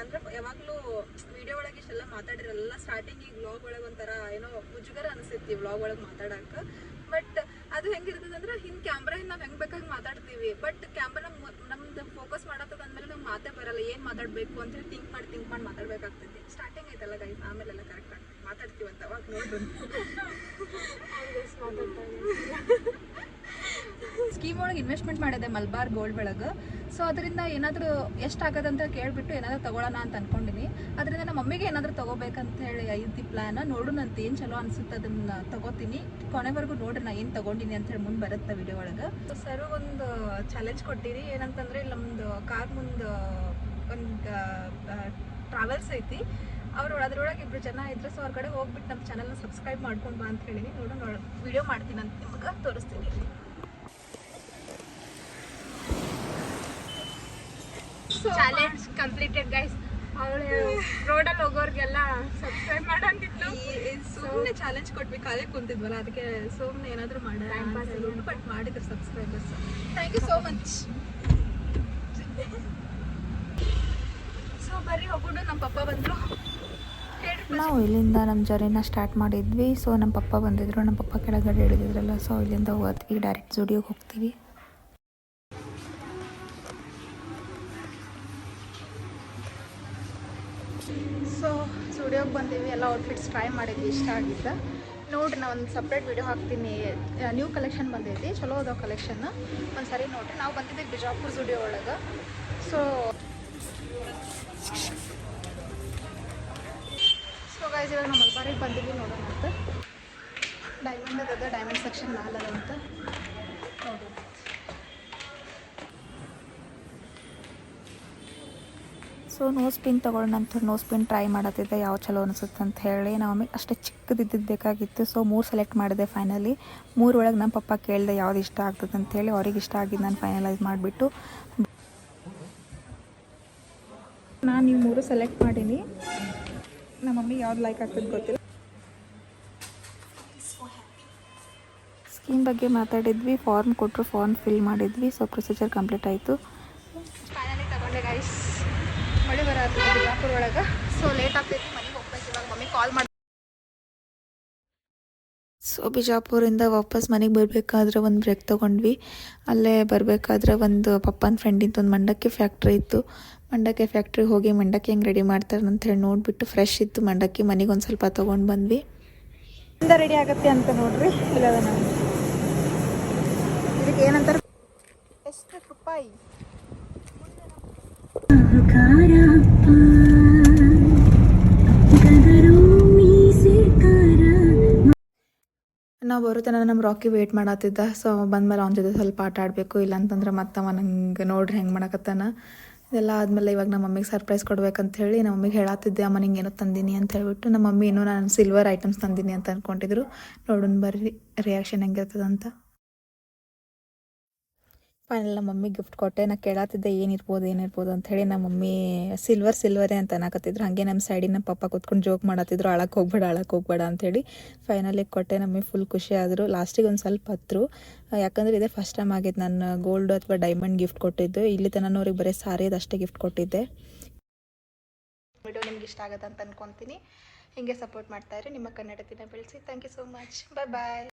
ಅಂದ್ರೆ ಯಾವಾಗ್ಲೂ ವಿಡಿಯೋ ಒಳಗೆ ಇಷ್ಟೆಲ್ಲ ಮಾತಾಡಿರಲ್ಲ. ಸ್ಟಾರ್ಟಿಂಗ್ ಈಗ ವ್ಲಾಗ್ ಒಳಗೆ ಒಂಥರ ಏನೋ ಮುಜುಗರ ಅನಿಸ್ತೈತಿ ವ್ಲಾಗ್ ಒಳಗೆ ಮಾತಾಡಕ. ಬಟ್ ಅದು ಹೆಂಗಿರ್ತದೆ ಅಂದ್ರೆ ಹಿಂದ್ ಕ್ಯಾಮ್ರಾ ನಾವ್ ಹೆಂಗ್ ಬೇಕಾಗಿ ಮಾತಾಡ್ತೀವಿ. ಬಟ್ ಕ್ಯಾಮ್ರಾ ನಮ್ದು ಫೋಕಸ್ ಮಾಡತ್ತದ ಅಂದ್ಮೇಲೆ ನಮ್ಗೆ ಮಾತೇ ಬರಲ್ಲ, ಏನ್ ಮಾತಾಡ್ಬೇಕು ಅಂತ ಹೇಳಿ ಥಿಂಕ್ ಮಾಡಿ ಮಾತಾಡ್ಬೇಕಾಗ್ತೈತಿ. ಸ್ಟಾರ್ಟಿಂಗ್ ಐತಲ್ಲ ಗೈಸ್, ಆಮೇಲೆಲ್ಲ ಕರೆಕ್ಟ್ ಆಗಿ ಮಾತಾಡ್ತೀವಂತ ಅವಾಗ ನೋಡ್ರಿ. ಸ್ಕೀಮ್ ಒಳಗೆ ಇನ್ವೆಸ್ಟ್ಮೆಂಟ್ ಮಾಡಿದೆ ಮಲ್ಬಾರ್ ಗೋಲ್ಡ್ ಒಳಗೆ. ಸೊ ಅದರಿಂದ ಏನಾದರೂ ಎಷ್ಟು ಆಗೋದಂತ ಕೇಳಿಬಿಟ್ಟು ಏನಾದರೂ ತೊಗೊಳ್ಳೋಣ ಅಂತ ಅನ್ಕೊಂಡಿನಿ. ಅದರಿಂದ ನಮ್ಮ ಮಮ್ಮಿಗೆ ಏನಾದರೂ ತೊಗೋಬೇಕಂತ ಹೇಳಿ ಐತಿ ಪ್ಲ್ಯಾನ್. ನೋಡು ನಂತ ಏನು ಚಲೋ ಅನ್ಸುತ್ತೆ ಅದನ್ನು ತೊಗೋತೀನಿ. ಕೊನೆವರೆಗೂ ನೋಡ್ರಿ ನಾ ಏನು ತೊಗೊಂಡಿನಿ ಅಂತ ಹೇಳಿ ಮುಂದೆ ಬರುತ್ತೆ ವಿಡಿಯೋ ಒಳಗೆ. ಸರ್ ಒಂದು ಚಾಲೆಂಜ್ ಕೊಟ್ಟಿರಿ, ಏನಂತಂದ್ರೆ ಇಲ್ಲಿ ನಮ್ಮದು ಕಾರ್ ಮುಂದೆ ಒಂದು ಟ್ರಾವೆಲ್ಸ್ ಐತಿ. ಅದ್ರೊಳಗೆ 2 ಜನ ಇದ್ರು. ಸೊ ಅವ್ರ ಕಡೆ ಹೋಗ್ಬಿಟ್ಟು ನಮ್ಮ ಚಾನಲ್ನ ಸಬ್ಸ್ಕ್ರೈಬ್ ಮಾಡ್ಕೊಂಡು ಬಾ ಅಂತ ಹೇಳಿನಿ. ವಿಡಿಯೋ ಮಾಡ್ತೀನಿ ಅಂತ ನಿಮ್ಗೆ ತೋರಿಸ್ತೀನಿ. Challenge completed guys. ಅವಳು ರೋಡಲ್ಲಿ ಹೋಗೋರ್ಗೆಲ್ಲ ಸಬ್ಸ್ಕ್ರೈಬ್ ಮಾಡಂತಿತ್ತು. ಸುಮ್ಮನೆ ಚಾಲೆಂಜ್ ಕೊಟ್ವಿ, ಖಾಲಿ ಕುಂತಿದ್ವಲ್ಲ, ಅದಕ್ಕೆ ಸುಮ್ಮನೆ ಏನಾದರೂ ಮಾಡೋಣ ಬಟ್ ಮಾಡಿದ್ರು subscribers. Thank you so much. So ಬರ್ರಿ ಹೋಗ್ಬಿಟ್ಟು ನಮ್ಮ ಪಪ್ಪ ಬಂದರು. ನಾವು ಇಲ್ಲಿಂದ ನಮ್ಮ ಜರ್ನಿನ ಸ್ಟಾರ್ಟ್ ಮಾಡಿದ್ವಿ. ಸೊ ನಮ್ಮ ಪಪ್ಪ ಬಂದಿದ್ರು, ನಮ್ಮ ಪಪ್ಪ ಕೆಳಗಡೆ ಇಳಿದಿದ್ರಲ್ಲ. ಸೊ ಇಲ್ಲಿಂದ ಹೋದ್ವಿ, ಡೈರೆಕ್ಟ್ ಸ್ಟುಡಿಯೋಗೆ ಹೋಗ್ತೀವಿ. ಸೊ ಸ್ಟುಡಿಯೋಗೆ ಬಂದೀವಿ, ಎಲ್ಲ ಔಟ್ಫಿಟ್ಸ್ ಟ್ರೈ ಮಾಡಿದ್ವಿ, ಇಷ್ಟ ಆಗಿದ್ದ. ನೋಡ್ರಿ ನಾ ಒಂದು ಸಪ್ರೇಟ್ ವಿಡಿಯೋ ಹಾಕ್ತೀನಿ. ನ್ಯೂ ಕಲೆಕ್ಷನ್ ಬಂದೈತಿ, ಚಲೋ ಅದಾವ ಕಲೆಕ್ಷನ್, ಒಂದು ಸರಿ ನೋಡ್ರಿ. ನಾವು ಬಂದಿದ್ದೀವಿ ಬಿಜಾಪುರ ಸ್ಟುಡಿಯೋ ಒಳಗೆ. ಸೊ ಗೈಸ್ ಇವಾಗ ನಾವು ಮಲ್ಬಾರಿಗೆ ಬಂದಿದ್ವಿ, ನೋಡೋಣ ಅಂತ. ಡೈಮಂಡ್ ಅದ, ಡೈಮಂಡ್ ಸೆಕ್ಷನ್ ಮ್ಯಾಲ ಅದ ಅಂತ ನೋಡೋಣ. ಸೊ ನೋಸ್ ಪಿನ್ ತೊಗೊಳ್ಳೋಣ ಅಂತ ನೋಸ್ ಪಿನ್ ಟ್ರೈ ಮಾಡತ್ತಿದ್ದೆ, ಯಾವ ಚಲೋ ಅನಿಸುತ್ತೆ ಅಂತ ಹೇಳಿ. ನಾವು ಅಷ್ಟೇ ಚಿಕ್ಕದಿದ್ದು ಬೇಕಾಗಿತ್ತು. ಸೊ 3 ಸೆಲೆಕ್ಟ್ ಮಾಡಿದೆ ಫೈನಲಿ. 3 ಒಳಗೆ ನಮ್ಮ ಪಪ್ಪ ಕೇಳಿದೆ ಯಾವ್ದು ಇಷ್ಟ ಆಗ್ತದೆ ಅಂತೇಳಿ. ಅವ್ರಿಗೆ ಇಷ್ಟ ಆಗಿದ್ದು ನಾನು ಫೈನಲೈಸ್ ಮಾಡಿಬಿಟ್ಟು ನಾನು ನೀವು 3 ಸೆಲೆಕ್ಟ್ ಮಾಡೀನಿ. ನಮ್ಮ ಮಮ್ಮಿಗೆ ಯಾವ್ದು ಲೈಕ್ ಆಗ್ತದೆ ಗೊತ್ತಿಲ್ಲ. ಸ್ಕೀಮ್ ಬಗ್ಗೆ ಮಾತಾಡಿದ್ವಿ, ಫಾರ್ಮ್ ಕೊಟ್ಟರು, ಫಾರ್ಮ್ ಫಿಲ್ ಮಾಡಿದ್ವಿ. ಸೊ ಪ್ರೊಸೀಜರ್ ಕಂಪ್ಲೀಟ್ ಆಯಿತು. ಫೈನಲಿ ತಗೊಂಡೆ ಗೈಸ್. ಮಳೆ ಬರತ್ತೆ ಬಿಜಾಪುರ ಒಳಗೆ. ಸೊ ಲೇಟ್ ಆಗ್ತೈತಿ, ಮನೆಗೆ ಹೋಗ್ಬೇಕು ಇವಾಗ. ಮಮ್ಮಿ ಕಾಲ್ ಮಾಡಿ. ಸೊ ಬಿಜಾಪುರಿಂದ ವಾಪಸ್ ಮನೆಗೆ ಬರಬೇಕಾದ್ರೆ ಒಂದು ಬ್ರೇಕ್ ತೊಗೊಂಡ್ವಿ. ಅಲ್ಲೇ ಬರಬೇಕಾದ್ರೆ ಒಂದು ಪಪ್ಪನ ಫ್ರೆಂಡಿಂದ ಒಂದು ಮಂಡಕ್ಕಿ ಫ್ಯಾಕ್ಟ್ರಿ ಇತ್ತು. ಮಂಡಕ್ಕಿ ಫ್ಯಾಕ್ಟ್ರಿಗೆ ಹೋಗಿ ಮಂಡಕ್ಕಿ ಹೆಂಗೆ ರೆಡಿ ಮಾಡ್ತಾರೆ ಅಂತ ಹೇಳಿ ನೋಡಿಬಿಟ್ಟು ಫ್ರೆಶ್ ಇತ್ತು ಮಂಡಕ್ಕಿ. ಮನೆಗೆ ಒಂದು ಸ್ವಲ್ಪ ತೊಗೊಂಡು ಬಂದ್ವಿ. ಇಂದ ರೆಡಿ ಆಗುತ್ತೆ ಅಂತ ನೋಡ್ರಿ. ಇಲ್ಲದ ನಾನು ಇದಕ್ಕೆ ಏನಂತಾರೆ, ಎಷ್ಟು ರೂಪಾಯಿ ನಾವು ಬರುತ್ತೆ ನಮ್ಮ ರಾಕಿ ವೇಟ್ ಮಾಡತ್ತಿದ್ದ. ಸೊ ಬಂದಮೇಲೆ ಅವನ ಜೊತೆ ಸ್ವಲ್ಪ ಆಟ ಆಡಬೇಕು, ಇಲ್ಲಾಂತಂದ್ರೆ ಮತ್ತೆ ಅವ ನಂಗೆ ನೋಡ್ರಿ ಹೆಂಗೆ ಮಾಡಕತ್ತಾನ. ಇದೆಲ್ಲ ಆದಮೇಲೆ ಇವಾಗ ನಮ್ಮ ಮಮ್ಮಿಗೆ ಸರ್ಪ್ರೈಸ್ ಕೊಡ್ಬೇಕಂತ ಹೇಳಿ ನಮ್ಮ ಮಮ್ಮಿಗೆ ಹೇಳತ್ತಿದ್ದೆ, ಅಮ್ಮ ನಿಂಗೆ ಏನೋ ತಂದೀನಿ ಅಂತ ಹೇಳ್ಬಿಟ್ಟು. ನಮ್ಮ ಮಮ್ಮಿ ಇನ್ನೂ ನಾನು ಸಿಲ್ವರ್ ಐಟಮ್ಸ್ ತಂದೀನಿ ಅಂತ ಅಂದ್ಕೊಂಡಿದ್ರು. ನೋಡೋಣ ಬರ್ರಿ ರಿಯಾಕ್ಷನ್ ಹೆಂಗಿರ್ತದಂತ. ಫೈನಲ್ ನಮ್ಮ ಮಮ್ಮಿ ಗಿಫ್ಟ್ ಕೊಟ್ಟೆ. ನಾ ಕೇಳತ್ತಿದ್ದೆ ಏನಿರ್ಬೋದು ಅಂತ ಹೇಳಿ. ನಮ್ಮ ಮಮ್ಮಿ ಸಿಲ್ವರೇ ಅಂತ ಅನ್ನಕತ್ತಿದ್ರು. ಹಾಗೆ ನಮ್ಮ ಸೈಡಿನ ನಮ್ಮ ಪಪ್ಪ ಕೂತ್ಕೊಂಡು ಜೋಕ್ ಮಾಡತ್ತಿದ್ರು, ಅಳಕ್ಕೆ ಹೋಗ್ಬೇಡ ಅಂಥೇಳಿ. ಫೈನಲಿ ಕೊಟ್ಟೆ. ನಮಗೆ ಫುಲ್ ಖುಷಿ ಆದರು. ಲಾಸ್ಟಿಗೆ ಒಂದು ಸ್ವಲ್ಪ ಹತ್ರು, ಯಾಕಂದರೆ ಇದೇ ಫಸ್ಟ್ ಟೈಮ್ ಆಗಿದ್ದು ನಾನು ಗೋಲ್ಡ್ ಅಥವಾ ಡೈಮಂಡ್ ಗಿಫ್ಟ್ ಕೊಟ್ಟಿದ್ದು. ಇಲ್ಲಿ ತನಕ ಅವ್ರಿಗೆ ಬರೀ ಸಾರಿದು ಅಷ್ಟೇ ಗಿಫ್ಟ್ ಕೊಟ್ಟಿದ್ದೆ. ವಿಡಿಯೋ ನಿಮ್ಗೆ ಇಷ್ಟ ಆಗುತ್ತೆ ಅಂತ ಅನ್ಕೊತೀನಿ. ಹಿಂಗೆ ಸಪೋರ್ಟ್ ಮಾಡ್ತಾಯಿರಿ. ನಿಮ್ಮ ಕನ್ನಡತಿನ ಬೆಳೆಸಿ. Thank you so much. Bye.